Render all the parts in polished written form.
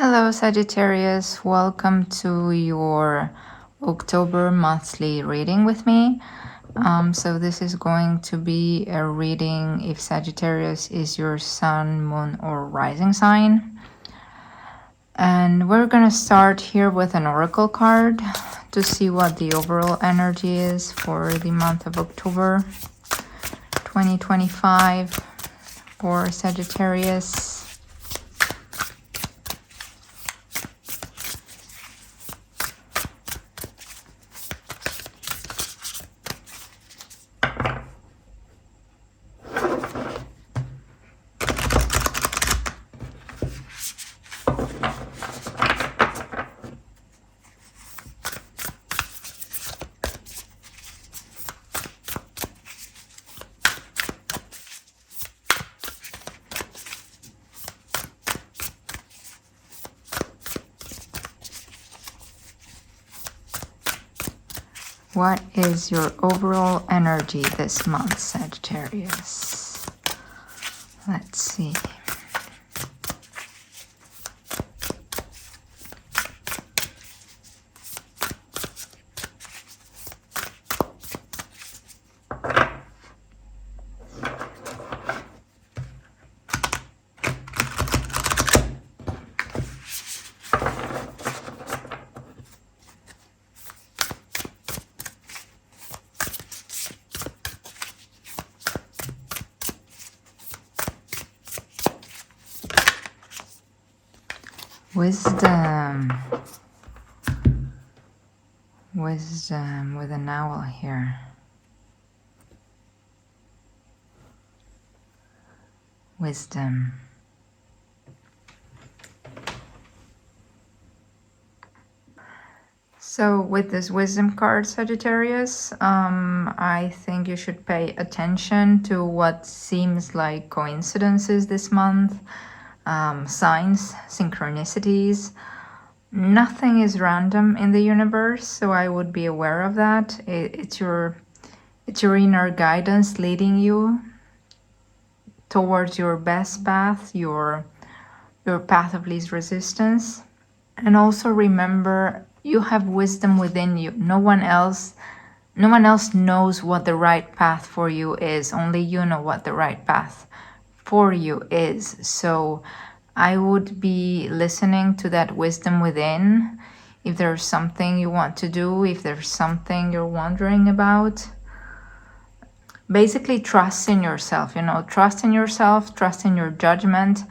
Hello Sagittarius, welcome to your October monthly reading with me. So this is going to be a reading if Sagittarius is your sun, moon or rising sign. And we're going to start here with an oracle card to see what the overall energy is for the month of October 2025 for Sagittarius. What is your overall energy this month, Sagittarius? Let's see. Wisdom with an owl here. Wisdom. So with this wisdom card, Sagittarius, I think you should pay attention to what seems like coincidences this month, signs, synchronicities. Nothing is random in the universe, so I would be aware of that. It's your inner guidance leading you towards your best path, your path of least resistance. And also remember, you have wisdom within you. No one else knows what the right path for you is. Only you know what the right path for you is. So I would be listening to that wisdom within. If there's something you want to do, if there's something you're wondering about, basically trust in yourself, trust in yourself, trust in your judgment,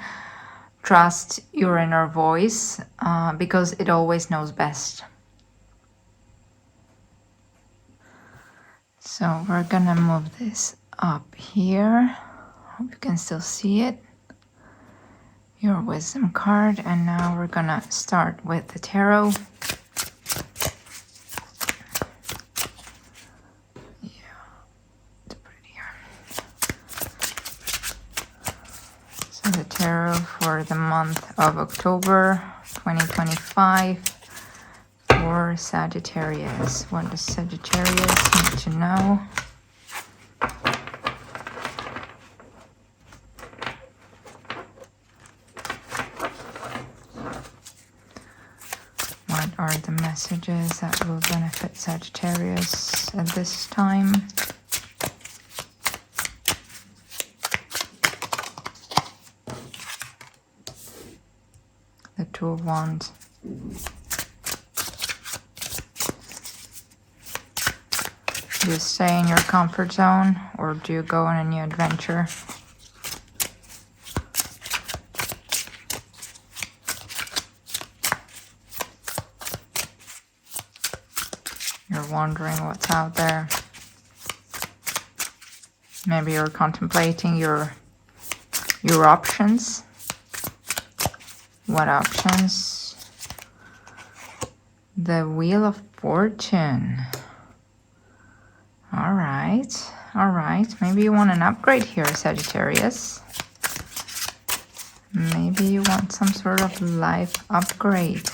trust your inner voice, because it always knows best. So we're gonna move this up here. Hope you can still see it. Your wisdom card, and now we're gonna start with the tarot. Yeah, it's prettier. So the tarot for the month of October 2025 for Sagittarius. What does Sagittarius need to know? What are the messages that will benefit Sagittarius at this time? The Two of Wands. Do you stay in your comfort zone or do you go on a new adventure? You're wondering what's out there. Maybe you're contemplating your options. What options? The Wheel of Fortune. All right. Maybe you want an upgrade here, Sagittarius. Maybe you want some sort of life upgrade.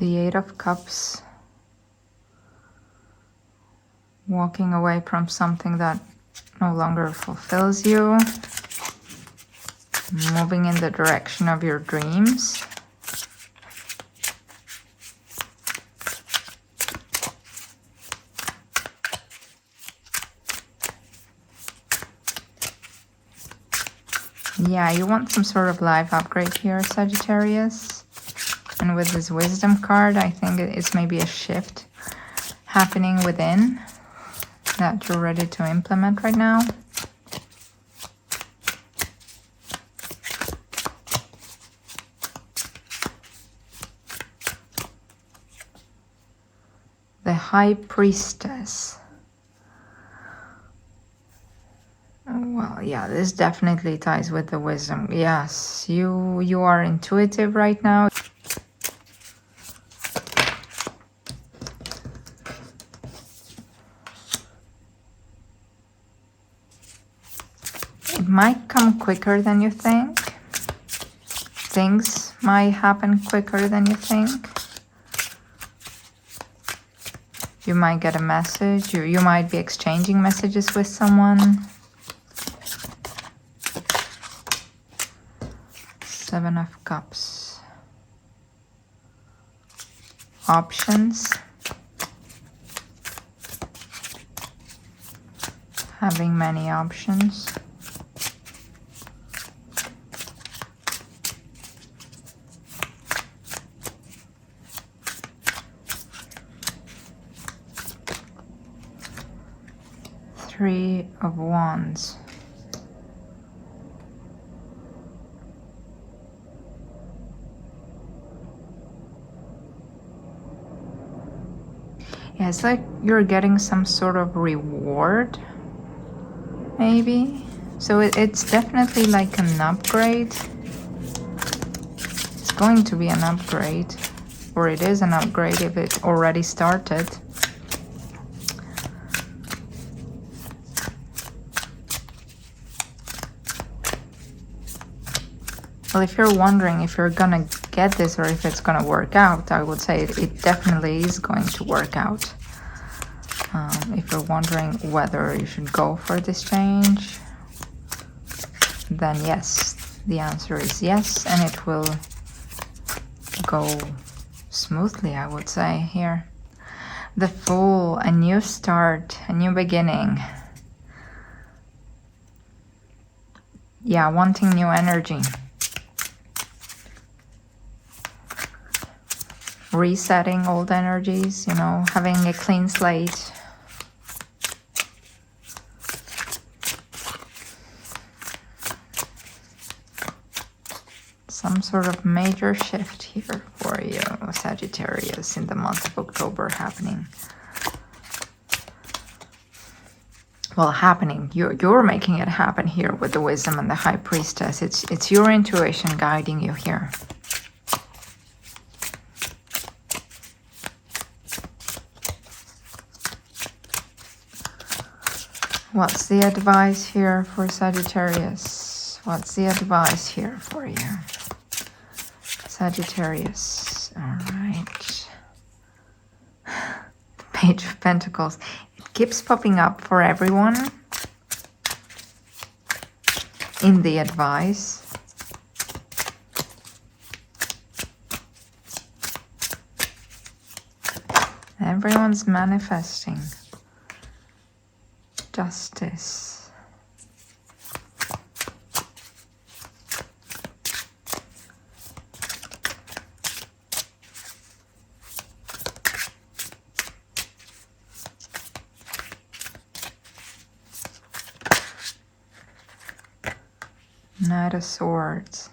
The Eight of Cups. Walking away from something that no longer fulfills you. Moving in the direction of your dreams. Yeah, you want some sort of life upgrade here, Sagittarius. And with this Wisdom card, I think it's maybe a shift happening within that you're ready to implement right now. The High Priestess. Well, yeah, this definitely ties with the Wisdom. Yes, you are intuitive right now. It might come quicker than you think. Things might happen quicker than you think. You might get a message. You might be exchanging messages with someone. Seven of Cups. Options. Having many options. Three of Wands. Yeah, it's like you're getting some sort of reward, maybe. So it's definitely like an upgrade. It's going to be an upgrade, or it is an upgrade if it already started. Well, if you're wondering if you're gonna get this or if it's gonna work out, I would say it definitely is going to work out. If you're wondering whether you should go for this change, then yes, the answer is yes, and it will go smoothly, I would say here. The Fool, a new start, a new beginning. Yeah, wanting new energy. Resetting old energies, you know, having a clean slate. Some sort of major shift here for you, Sagittarius, in the month of October happening. Well, happening. You're making it happen here with the Wisdom and the High Priestess. It's your intuition guiding you here. What's the advice here for Sagittarius? What's the advice here for you? Sagittarius. All right. The Page of Pentacles. It keeps popping up for everyone in the advice. Everyone's manifesting. Justice. Knight of Swords.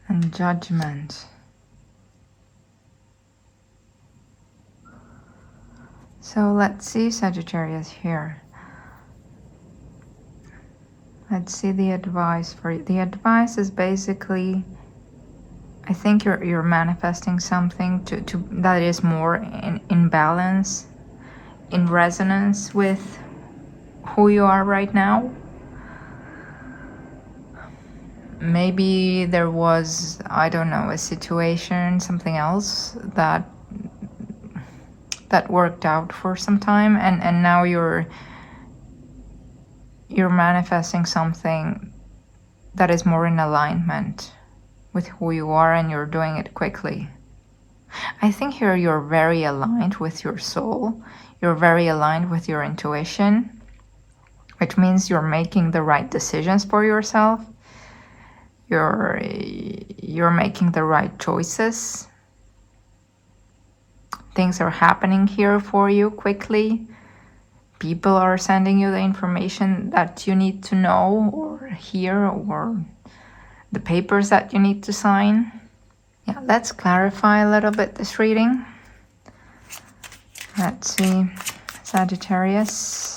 And Judgment. So let's see, Sagittarius here. Let's see the advice for you. The advice is basically, I think you're manifesting something to that is more in balance, in resonance with who you are right now. Maybe there was, I don't know, a situation, something else that worked out for some time, and now you're manifesting something that is more in alignment with who you are, and you're doing it quickly. I think here you're very aligned with your soul. You're very aligned with your intuition, which means you're making the right decisions for yourself. You're making the right choices. Things are happening here for you quickly. People are sending you the information that you need to know or hear, or the papers that you need to sign. Yeah, let's clarify a little bit this reading. Let's see, Sagittarius.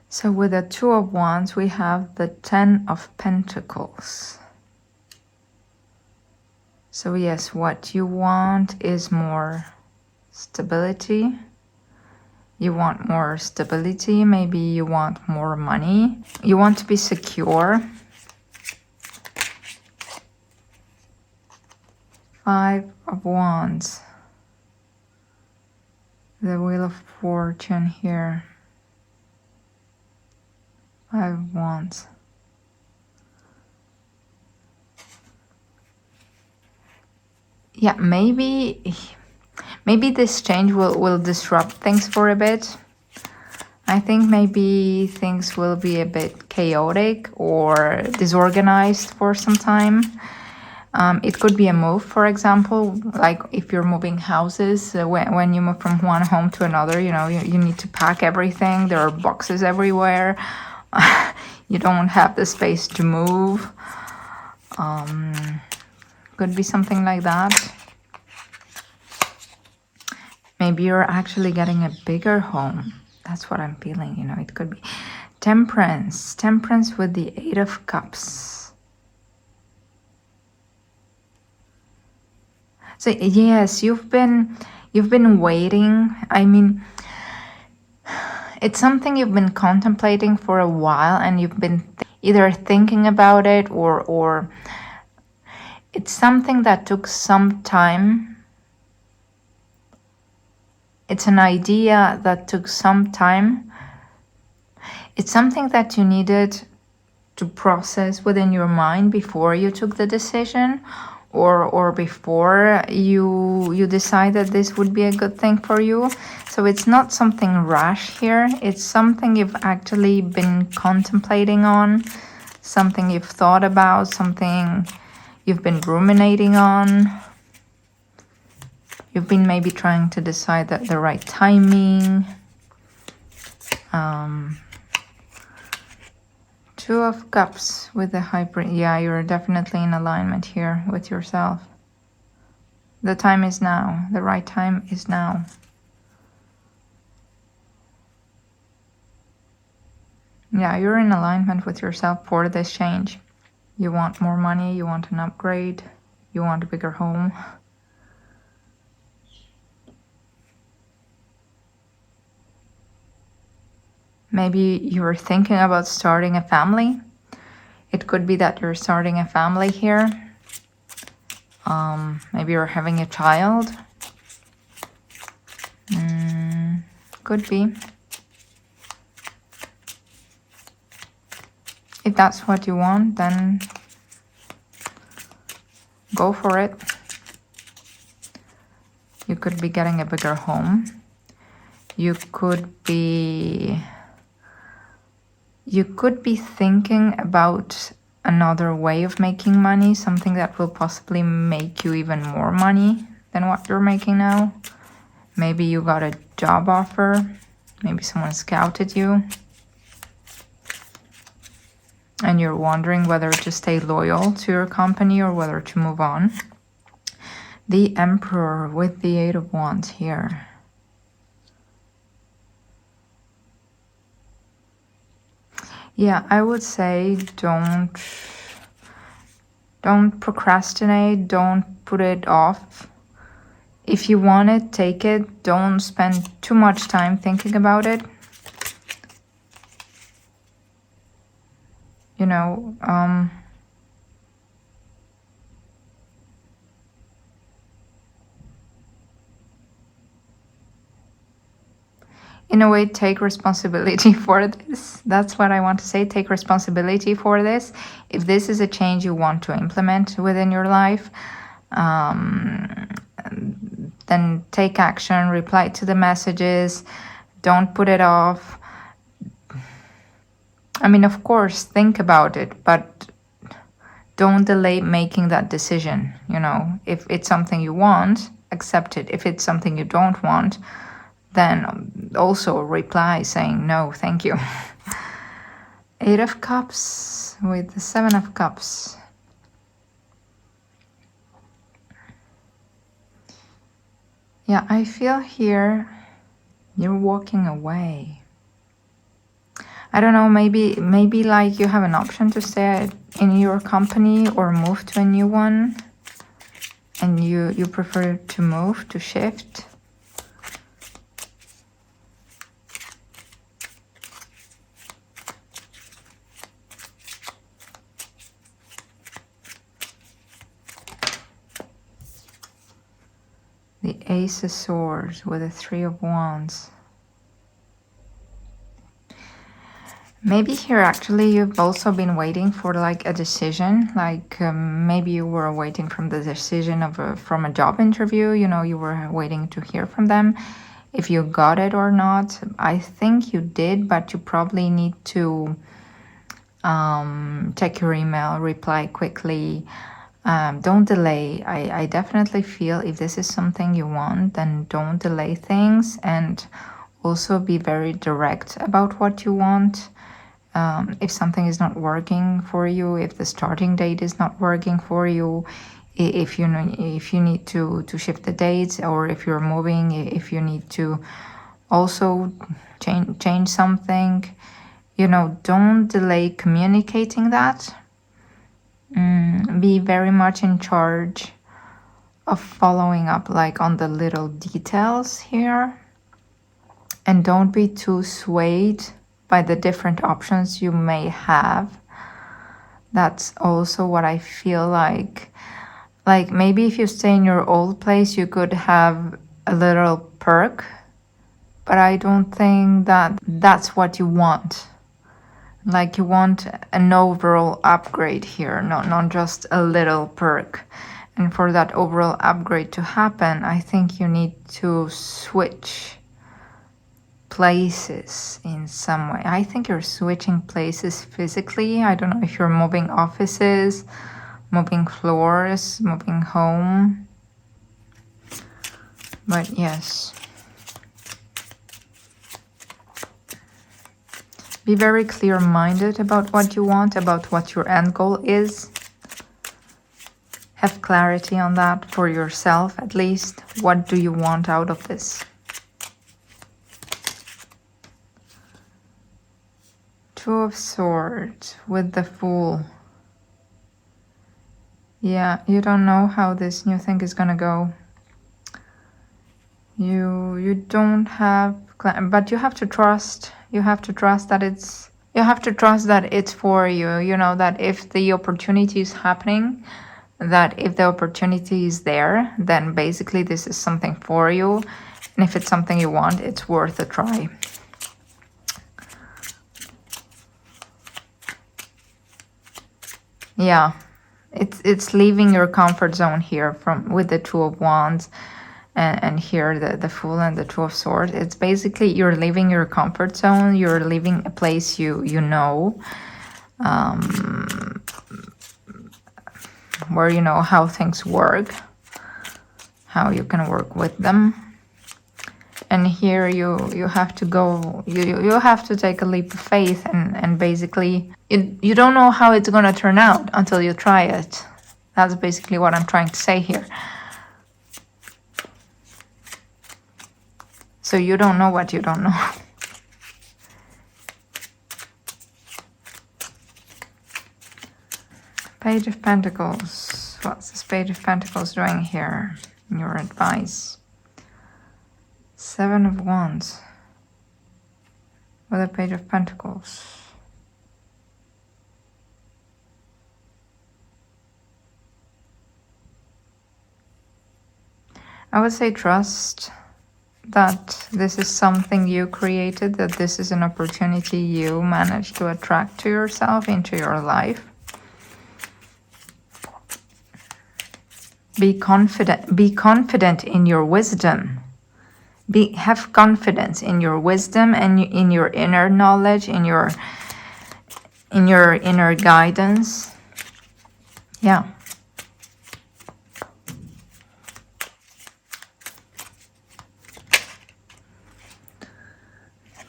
So with the Two of Wands, we have the Ten of Pentacles. So yes, what you want is more stability. You want more stability. Maybe you want more money. You want to be secure. Five of Wands. The Wheel of Fortune here. 5 of Wands. Yeah, maybe this change will disrupt things for a bit. I think maybe things will be a bit chaotic or disorganized for some time. It could be a move, for example, like if you're moving houses, when you move from one home to another, you know, you need to pack everything. There are boxes everywhere. You don't have the space to move. Could be something like that. Maybe you're actually getting a bigger home. That's what I'm feeling, you know. It could be Temperance. Temperance with the Eight of Cups. So yes, you've been waiting. I mean, it's something you've been contemplating for a while, and you've been either thinking about it or it's something that took some time. It's an idea that took some time. It's something that you needed to process within your mind before you took the decision, or before you decided this would be a good thing for you. So it's not something rash here. It's something you've actually been contemplating on, something you've thought about, something you've been ruminating on. You've been maybe trying to decide that the right timing. Two of Cups with the hybrid. Yeah, you're definitely in alignment here with yourself. The time is now. The right time is now. Yeah, you're in alignment with yourself for this change. You want more money, you want an upgrade, you want a bigger home. Maybe you're thinking about starting a family. It could be that you're starting a family here. Maybe you're having a child. Could be. If that's what you want, then go for it. You could be getting a bigger home. You could be thinking about another way of making money, something that will possibly make you even more money than what you're making now. Maybe you got a job offer, maybe someone scouted you, and you're wondering whether to stay loyal to your company or whether to move on. The Emperor with the Eight of Wands here. Yeah, I would say don't procrastinate, don't put it off. If you want it, take it. Don't spend too much time thinking about it. You know, in a way, take responsibility for this. That's what I want to say. Take responsibility for this. If this is a change you want to implement within your life, then take action, reply to the messages, don't put it off. I mean, of course, think about it, but don't delay making that decision. You know, if it's something you want, accept it. If it's something you don't want, then also reply saying no, thank you. Eight of Cups with the Seven of Cups. Yeah, I feel here you're walking away. I don't know, maybe like you have an option to stay in your company or move to a new one, and you prefer to move, to shift. The Ace of Swords with the Three of Wands. Maybe here actually you've also been waiting for like a decision, like maybe you were waiting from the decision of from a job interview, you know, you were waiting to hear from them if you got it or not. I think you did, but you probably need to check your email, reply quickly. Don't delay. I definitely feel if this is something you want, then don't delay things, and also be very direct about what you want. If something is not working for you, if the starting date is not working for you, if you need to shift the dates, or if you're moving, if you need to also change something, you know, don't delay communicating that. Be very much in charge of following up like on the little details here, and don't be too swayed by the different options you may have. That's also what I feel like maybe if you stay in your old place you could have a little perk, but I don't think that that's what you want. Like you want an overall upgrade here, not just a little perk. And for that overall upgrade to happen, I think you need to switch places in some way. I think you're switching places physically. I don't know if you're moving offices, moving floors, moving home. But yes. Be very clear-minded about what you want, about what your end goal is. Have clarity on that for yourself, at least. What do you want out of this? Two of Swords with the Fool. Yeah, you don't know how this new thing is gonna go. You don't have, but you have to trust. You have to trust that it's. You have to trust that it's for you. You know that if the opportunity is happening, that if the opportunity is there, then basically this is something for you, and if it's something you want, it's worth a try. Yeah, it's leaving your comfort zone here with the Two of Wands. and here the Fool and the Two of Swords. It's basically you're leaving your comfort zone, you're leaving a place you know, where you know how things work, how you can work with them. And here you have to go, you have to take a leap of faith, and basically you don't know how it's gonna turn out until you try it. That's basically what I'm trying to say here. So you don't know what you don't know. Page of Pentacles. What's this Page of Pentacles doing here? Your advice. Seven of Wands. With a Page of Pentacles. I would say trust that this is something you created, that this is an opportunity you managed to attract to yourself, into your life. Be confident in your wisdom. Have confidence in your wisdom and in your inner knowledge, in your inner guidance. Yeah.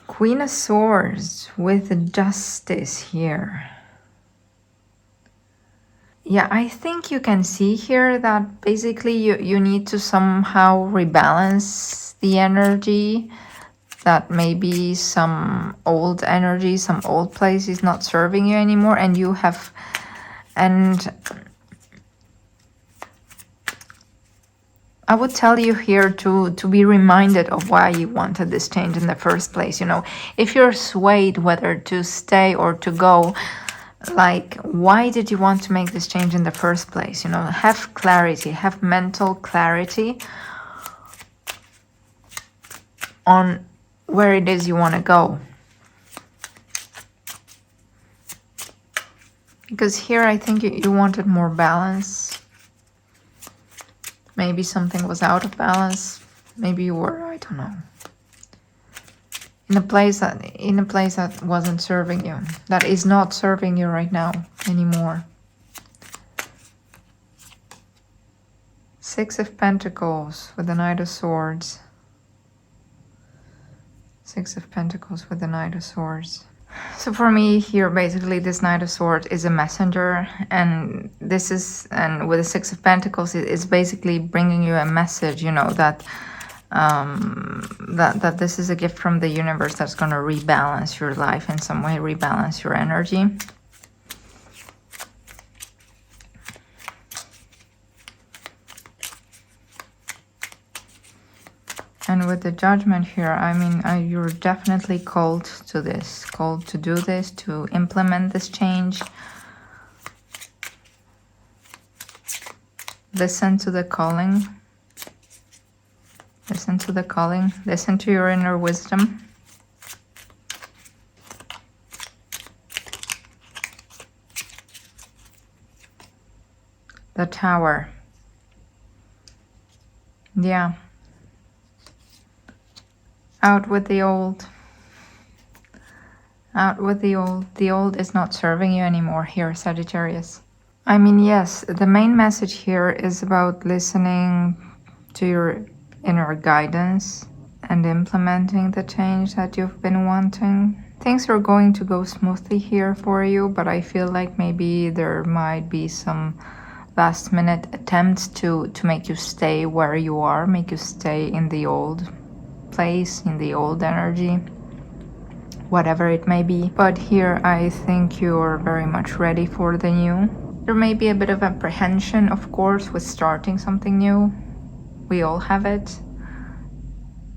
Queen of Swords with the Justice here. Yeah, I think you can see here that basically you need to somehow rebalance the energy, that maybe some old energy, some old place is not serving you anymore, and you have, and I would tell you here to be reminded of why you wanted this change in the first place. You know, if you're swayed whether to stay or to go, like, why did you want to make this change in the first place? You know, have clarity, have mental clarity on where it is you want to go. Because here I think you wanted more balance. Maybe something was out of balance. Maybe you were, I don't know, in a place that wasn't serving you, that is not serving you right now anymore. Six of Pentacles with the Knight of Swords. Six of Pentacles with the Knight of Swords. So for me here, basically this Knight of Swords is a messenger, and this is, and with the Six of Pentacles, it's basically bringing you a message, you know, that that this is a gift from the universe that's going to rebalance your life in some way, rebalance your energy. And with the Judgment here, I mean, you're definitely called to this, called to do this, to implement this change. Listen to the calling. Listen to the calling. Listen to your inner wisdom. The Tower. Yeah. Out with the old. Out with the old. The old is not serving you anymore here, Sagittarius. I mean, yes, the main message here is about listening to your inner guidance and implementing the change that you've been wanting. Things are going to go smoothly here for you, but I feel like maybe there might be some last minute attempts to make you stay where you are, make you stay in the old place, in the old energy, whatever it may be. But here I think you're very much ready for the new. There may be a bit of apprehension, of course, with starting something new. We all have it.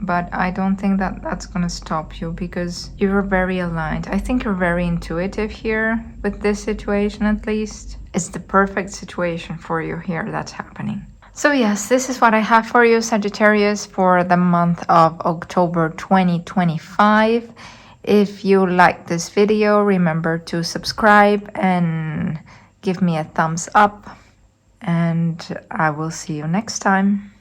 But I don't think that that's going to stop you, because you're very aligned. I think you're very intuitive here with this situation, at least. It's the perfect situation for you here that's happening. So yes, this is what I have for you, Sagittarius, for the month of October 2025. If you like this video, remember to subscribe and give me a thumbs up. And I will see you next time.